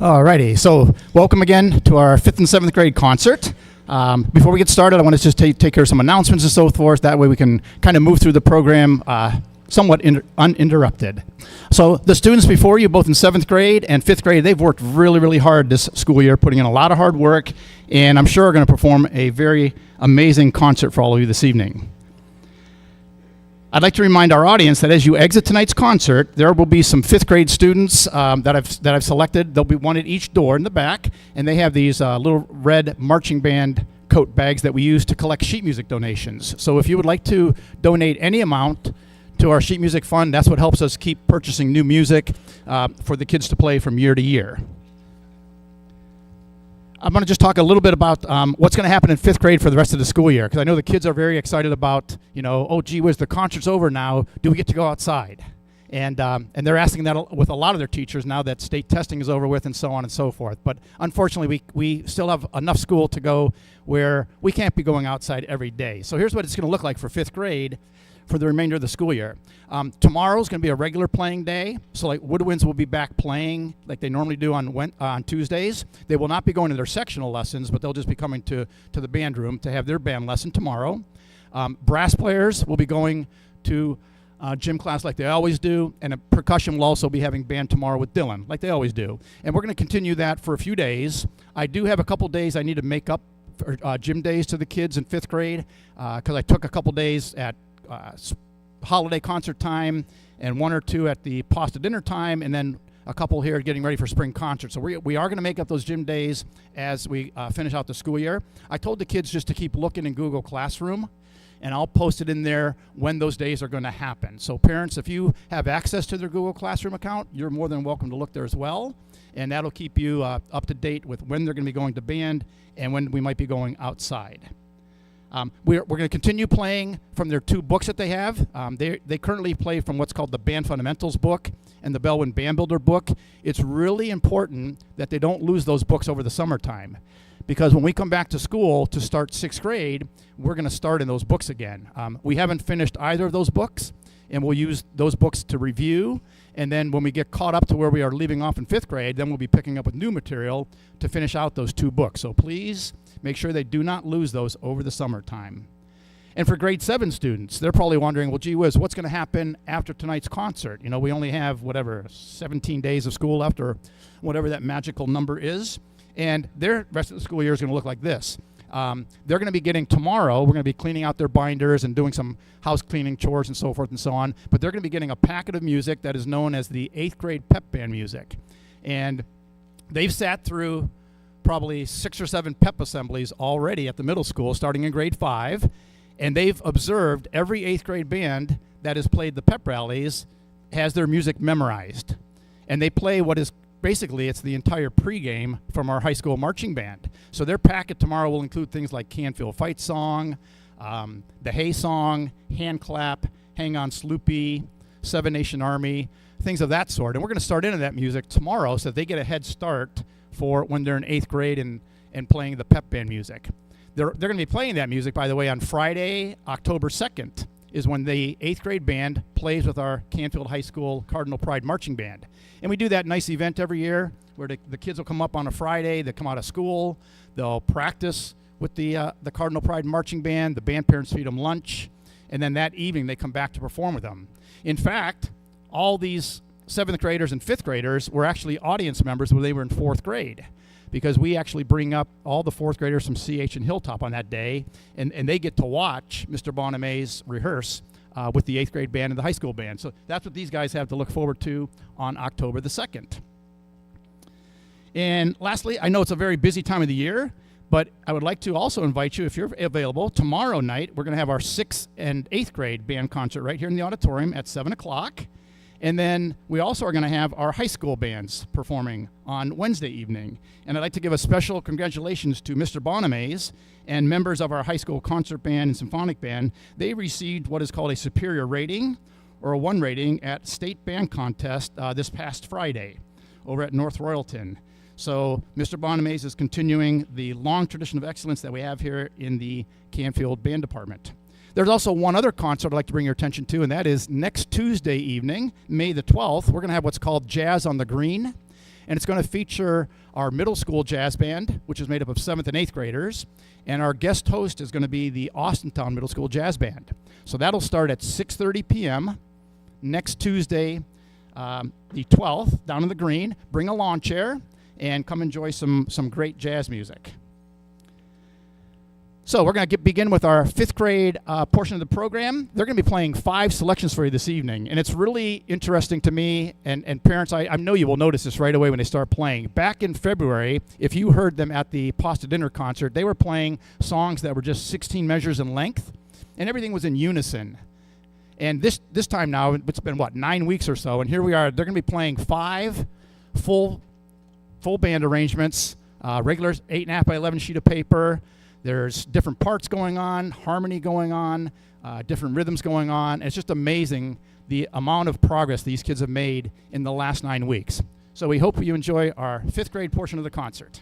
Alrighty, so welcome again to our 5th and 7th grade concert. Before we get started, I want to just take care of some announcements and so forth. That way we can kind of move through the program somewhat uninterrupted. So the students before you, both in 7th grade and 5th grade, they've worked really, really hard this school year, putting in a lot of hard work, and I'm sure are going to perform a very amazing concert for all of you this evening. I'd like to remind our audience that as you exit tonight's concert, there will be some 5th grade students that I've selected. There'll be one at each door in the back, and they have these little red marching band coat bags that we use to collect sheet music donations. So if you would like to donate any amount to our sheet music fund, that's what helps us keep purchasing new music for the kids to play from year to year. I'm going to just talk a little bit about what's going to happen in 5th grade for the rest of the school year, because I know the kids are very excited about, oh, gee whiz, the concert's over now. Do we get to go outside? And they're asking that with a lot of their teachers now that state testing is over with and so on and so forth. But unfortunately, we still have enough school to go where we can't be going outside every day. So here's what it's going to look like for 5th grade for the remainder of the school year. Tomorrow's going to be a regular playing day. So like Woodwinds will be back playing like they normally do on Tuesdays. They will not be going to their sectional lessons, but they'll just be coming to the band room to have their band lesson tomorrow. Brass players will be going to gym class like they always do, and a percussion will also be having band tomorrow with Dylan like they always do. And we're going to continue that for a few days. I do have a couple days I need to make up for gym days to the kids in 5th grade because I took a couple days at holiday concert time and 1 or 2 at the pasta dinner time, and then a couple here getting ready for spring concert. So we are going to make up those gym days as we finish out the school year. I told the kids just to keep looking in Google Classroom, and I'll post it in there when those days are going to happen. So parents, if you have access to their Google Classroom account, you're more than welcome to look there as well, and that'll keep you up to date with when they're going to be going to band and when we might be going outside. We're going to continue playing from their 2 books that they have. They currently play from what's called the Band Fundamentals book and the Bellwin Band Builder book. It's really important that they don't lose those books over the summertime, because when we come back to school to start 6th grade, we're going to start in those books again. We haven't finished either of those books, and we'll use those books to review. And then when we get caught up to where we are leaving off in 5th grade, then we'll be picking up with new material to finish out those 2 books. So please make sure they do not lose those over the summertime. And for grade 7 students, they're probably wondering, well, gee whiz, what's going to happen after tonight's concert? We only have, 17 days of school left, or whatever that magical number is. And their rest of the school year is going to look like this. They're going to be getting tomorrow, we're going to be cleaning out their binders and doing some house cleaning chores and so forth and so on, but they're going to be getting a packet of music that is known as the 8th grade pep band music. And they've sat through probably 6 or 7 pep assemblies already at the middle school, starting in grade 5, and they've observed every 8th grade band that has played the pep rallies has their music memorized. And they play what is basically, it's the entire pregame from our high school marching band. So their packet tomorrow will include things like Canfield Fight Song, the Hay Song, Hand Clap, Hang On Sloopy, Seven Nation Army, things of that sort. And we're going to start into that music tomorrow so that they get a head start for when they're in 8th grade and playing the pep band music. They're going to be playing that music, by the way, on Friday, October 2nd, is when the 8th grade band plays with our Canfield High School Cardinal Pride Marching Band. And we do that nice event every year where the kids will come up on a Friday, they come out of school, they'll practice with the Cardinal Pride Marching Band, the band parents feed them lunch, and then that evening they come back to perform with them. In fact, all these 7th graders and 5th graders were actually audience members when they were in 4th grade, because we actually bring up all the 4th graders from CH and Hilltop on that day, and they get to watch Mr. Bonamese rehearse with the 8th grade band and the high school band. So that's what these guys have to look forward to on October the 2nd. And lastly, I know it's a very busy time of the year, but I would like to also invite you, if you're available, tomorrow night we're going to have our 6th and 8th grade band concert right here in the auditorium at 7 o'clock. And then we also are going to have our high school bands performing on Wednesday evening. And I'd like to give a special congratulations to Mr. Bonamese and members of our high school concert band and symphonic band. They received what is called a superior rating, or a 1 rating, at state band contest this past Friday over at North Royalton. So Mr. Bonamese is continuing the long tradition of excellence that we have here in the Canfield Band Department. There's also one other concert I'd like to bring your attention to, and that is next Tuesday evening, May the 12th, we're going to have what's called Jazz on the Green. and it's going to feature our middle school jazz band, which is made up of 7th and 8th graders, and our guest host is going to be the Austintown Middle School Jazz Band. So that'll start at 6:30 p.m. next Tuesday, the 12th, down in the green. Bring a lawn chair and come enjoy some great jazz music. So we're going to begin with our 5th grade portion of the program. They're going to be playing 5 selections for you this evening, and it's really interesting to me, and parents, I know you will notice this right away when they start playing. Back in February, if you heard them at the Pasta Dinner concert, they were playing songs that were just 16 measures in length, and everything was in unison. And this time now, it's been, 9 weeks or so, and here we are. They're going to be playing 5 full band arrangements, regular 8.5 by 11 sheet of paper. There's different parts going on, harmony going on, different rhythms going on. It's just amazing the amount of progress these kids have made in the last 9 weeks. So we hope you enjoy our 5th grade portion of the concert.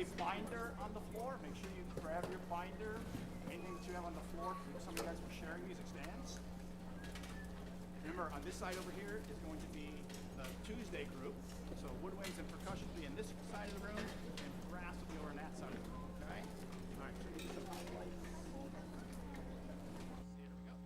a binder on the floor. Make sure you grab your binder. Anything that you have on the floor, some of you guys are sharing music stands. Remember, on this side over here is going to be the Tuesday group. So woodwinds and percussion will be in this side of the room, and brass will be over on that side of the room, okay? All right, so we need some highlights. Here we go.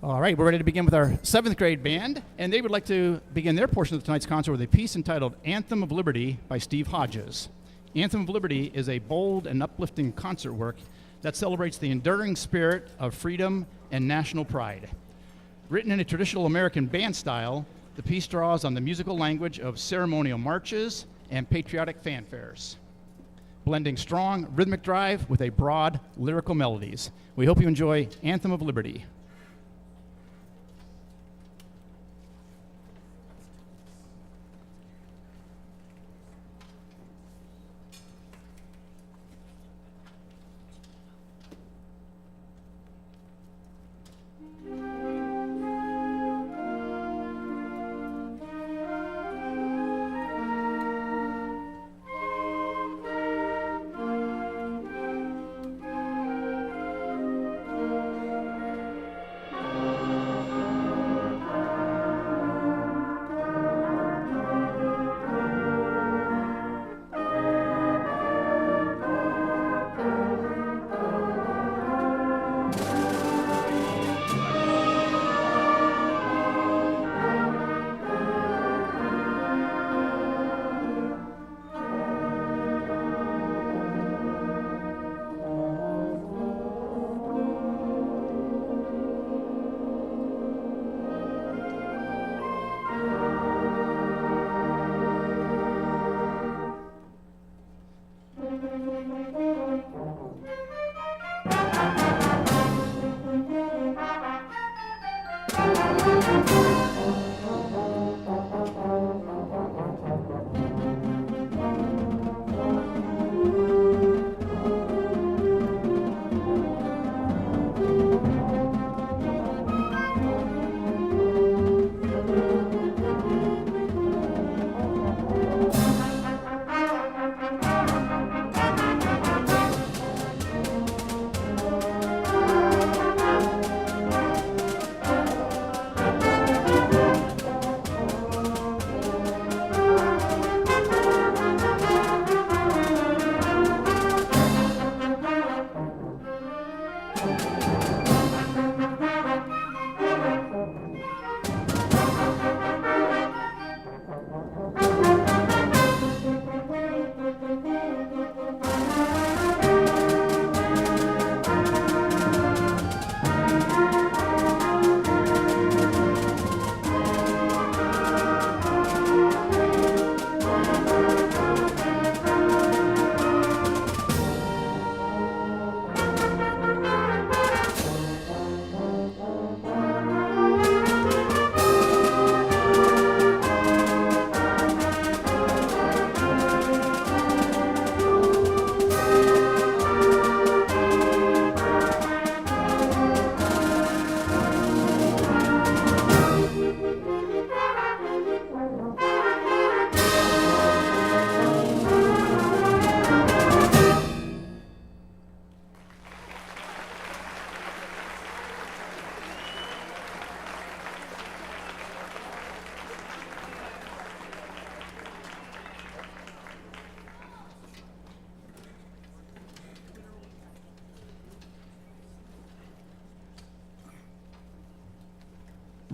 All right, we're ready to begin with our 7th grade band, and they would like to begin their portion of tonight's concert with a piece entitled Anthem of Liberty by Steve Hodges. Anthem of Liberty is a bold and uplifting concert work that celebrates the enduring spirit of freedom and national pride. Written in a traditional American band style, the piece draws on the musical language of ceremonial marches and patriotic fanfares, blending strong rhythmic drive with a broad lyrical melodies. We hope you enjoy Anthem of Liberty.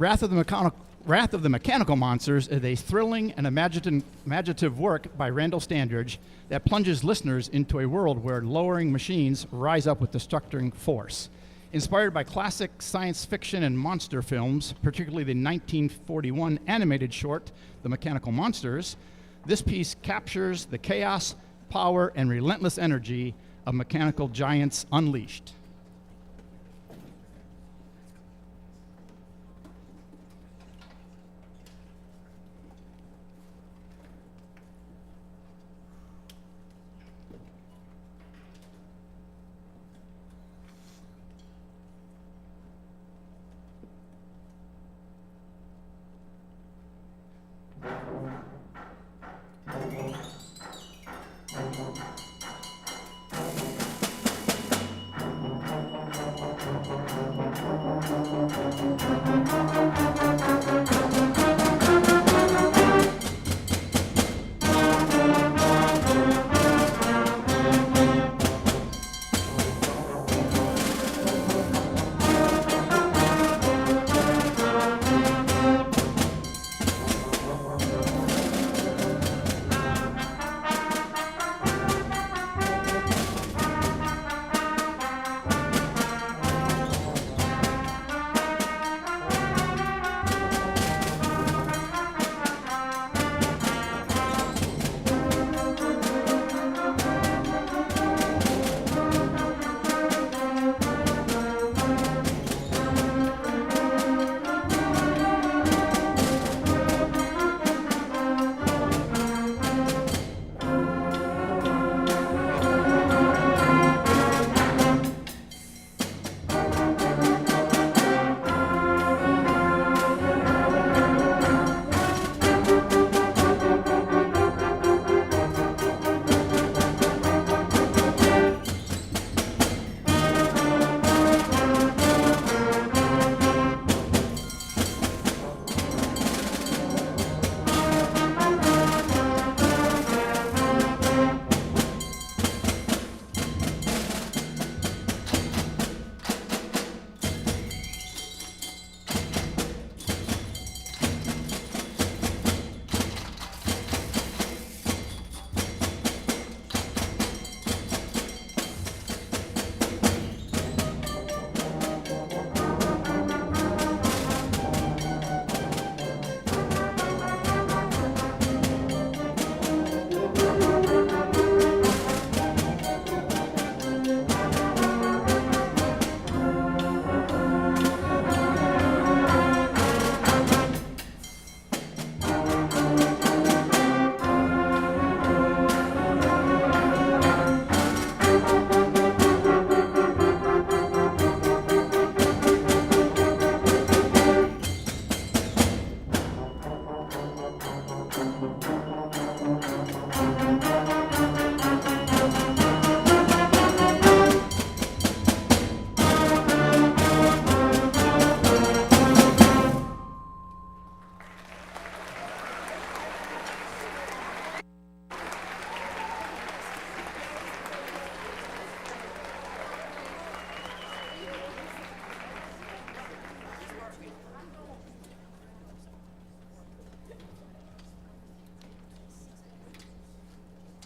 Wrath of the Mechanical Monsters is a thrilling and imaginative work by Randall Standridge that plunges listeners into a world where lowering machines rise up with destructing force. Inspired by classic science fiction and monster films, particularly the 1941 animated short, The Mechanical Monsters, this piece captures the chaos, power, and relentless energy of mechanical giants unleashed.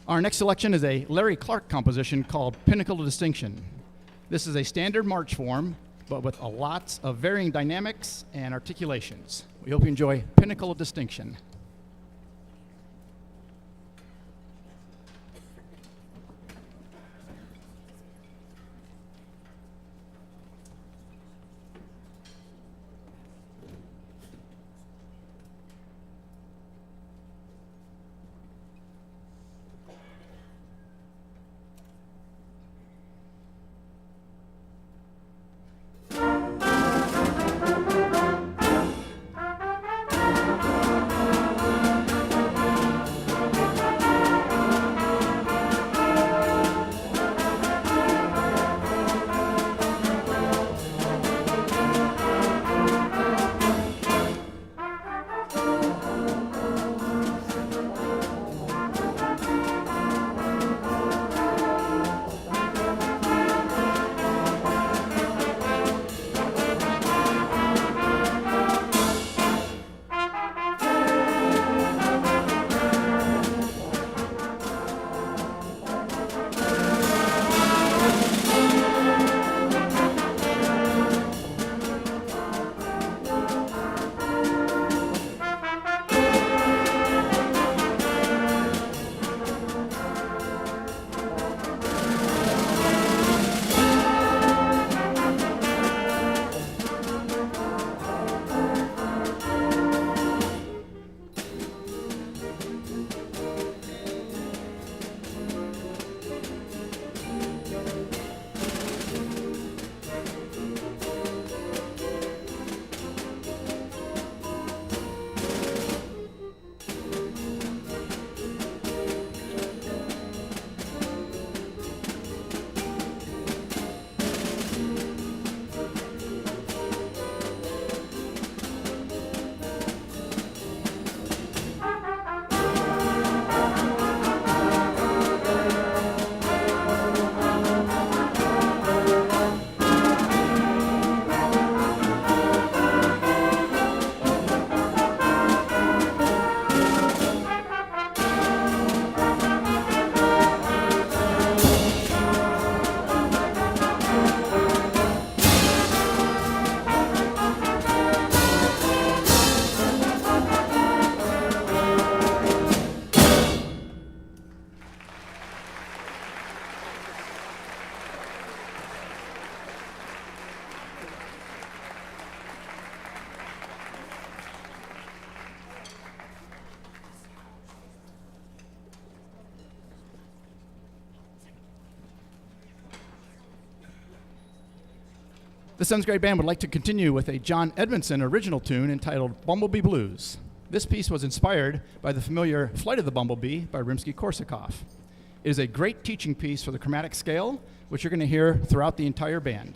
Our next selection is a Larry Clark composition called Pinnacle of Distinction. This is a standard march form, but with a lots of varying dynamics and articulations. We hope you enjoy Pinnacle of Distinction. The seventh grade band would like to continue with a John Edmondson original tune entitled Bumblebee Blues. This piece was inspired by the familiar Flight of the Bumblebee by Rimsky-Korsakov. It is a great teaching piece for the chromatic scale, which you're going to hear throughout the entire band.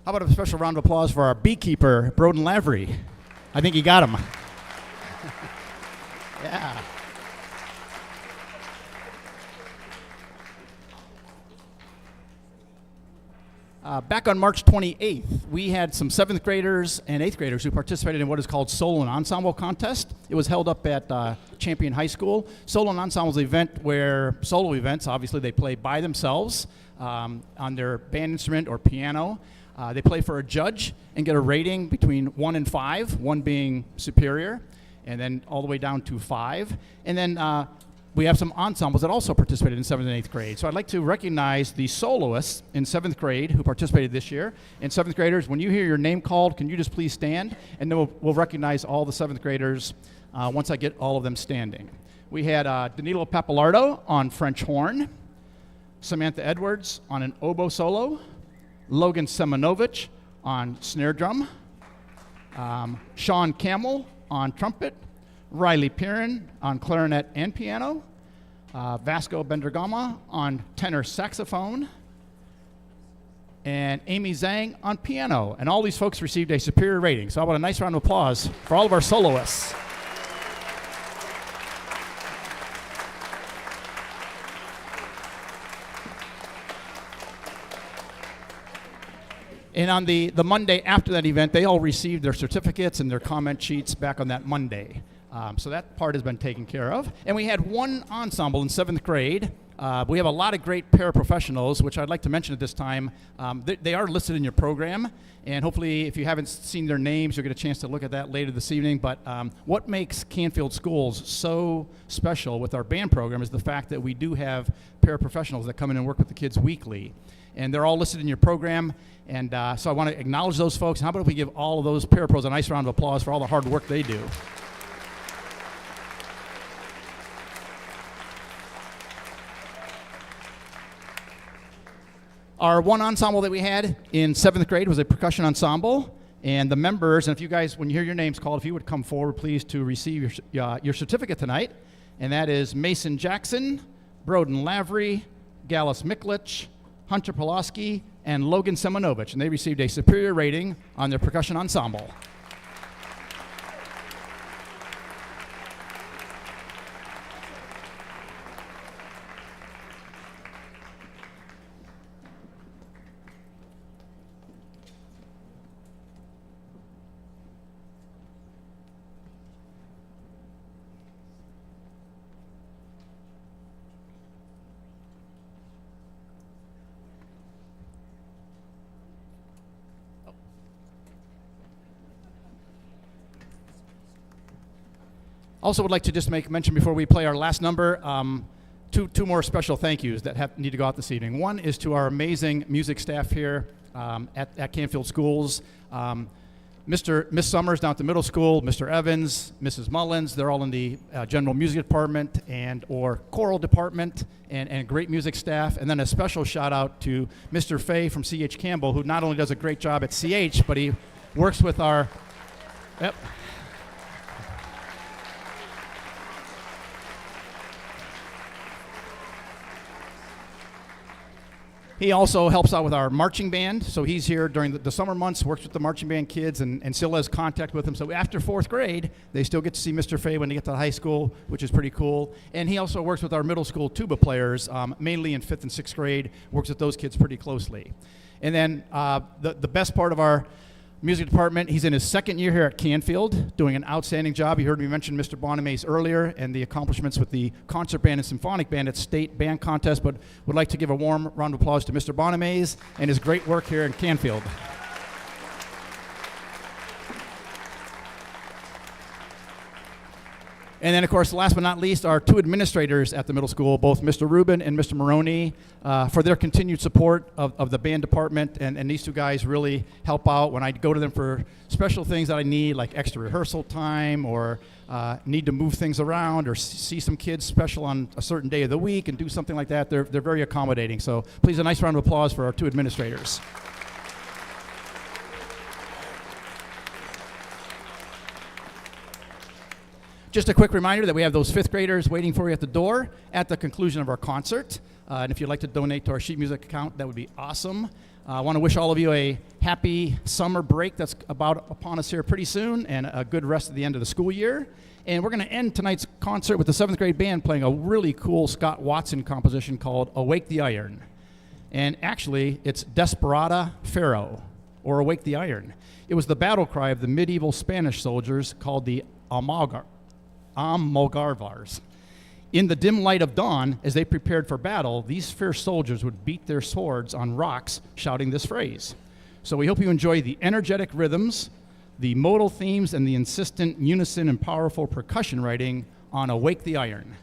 How about a special round of applause for our beekeeper, Broden Lavery? I think he got him. Yeah. Back on March 28th, we had some 7th graders and 8th graders who participated in what is called Solo and Ensemble Contest. It was held up at Champion High School. Solo and Ensemble is an event where solo events, obviously they play by themselves on their band instrument or piano. They play for a judge and get a rating between 1 and 5, 1 being superior, and then all the way down to 5. And then we have some ensembles that also participated in 7th and 8th grade. So I'd like to recognize the soloists in 7th grade who participated this year. And 7th graders, when you hear your name called, can you just please stand? And then we'll recognize all the 7th graders once I get all of them standing. We had Danilo Papalardo on French horn, Samantha Edwards on an oboe solo, Logan Seminovich on snare drum, Sean Camel on trumpet, Riley Piran on clarinet and piano, Vasco Bendergama on tenor saxophone, and Amy Zhang on piano. And all these folks received a superior rating. So how about a nice round of applause for all of our soloists. And on the Monday after that event, they all received their certificates and their comment sheets back on that Monday. So that part has been taken care of. And we had one ensemble in 7th grade. We have a lot of great paraprofessionals, which I'd like to mention at this time. They are listed in your program. And hopefully, if you haven't seen their names, you'll get a chance to look at that later this evening. But what makes Canfield Schools so special with our band program is the fact that we do have paraprofessionals that come in and work with the kids weekly. And they're all listed in your program. And so I want to acknowledge those folks. How about if we give all of those parapros a nice round of applause for all the hard work they do. Our one ensemble that we had in 7th grade was a percussion ensemble. And the members, and if you guys, when you hear your names called, if you would come forward, please, to receive your certificate tonight. And that is Mason Jackson, Broden Lavery, Gallus Miklich, Hunter Pulaski, and Logan Seminovich. And they received a superior rating on their percussion ensemble. Also would like to just make mention before we play our last number, two more special thank yous that need to go out this evening. One is to our amazing music staff here at Canfield Schools. Miss Summers down at the middle school, Mr. Evans, Mrs. Mullins, they're all in the general music department and or choral department and great music staff. And then a special shout out to Mr. Fay from C.H. Campbell, who not only does a great job at C.H., but he works with our, yep. He also helps out with our marching band, so he's here during the summer months, works with the marching band kids, and still has contact with them. So after 4th grade, they still get to see Mr. Fay when they get to high school, which is pretty cool. And he also works with our middle school tuba players, mainly in 5th and 6th grade, works with those kids pretty closely. And then the best part of our music department, he's in his 2nd year here at Canfield, doing an outstanding job. You heard me mention Mr. Bonamaze earlier and the accomplishments with the concert band and symphonic band at state band contest, but would like to give a warm round of applause to Mr. Bonamaze and his great work here in Canfield. And then, of course, last but not least, our 2 administrators at the middle school, both Mr. Rubin and Mr. Maroney, for their continued support of the band department. And these 2 guys really help out when I go to them for special things that I need, like extra rehearsal time or need to move things around or see some kids special on a certain day of the week and do something like that. They're very accommodating. So please, a nice round of applause for our 2 administrators. Just a quick reminder that we have those 5th graders waiting for you at the door at the conclusion of our concert. And if you'd like to donate to our sheet music account, that would be awesome. I want to wish all of you a happy summer break that's about upon us here pretty soon, and a good rest of the end of the school year. And we're going to end tonight's concert with the 7th grade band playing a really cool Scott Watson composition called Awake the Iron. And actually, it's Desperata Pharaoh, or Awake the Iron. It was the battle cry of the medieval Spanish soldiers called the Almogarvars. In the dim light of dawn, as they prepared for battle, these fierce soldiers would beat their swords on rocks, shouting this phrase. So we hope you enjoy the energetic rhythms, the modal themes, and the insistent unison and powerful percussion writing on Awake the Iron.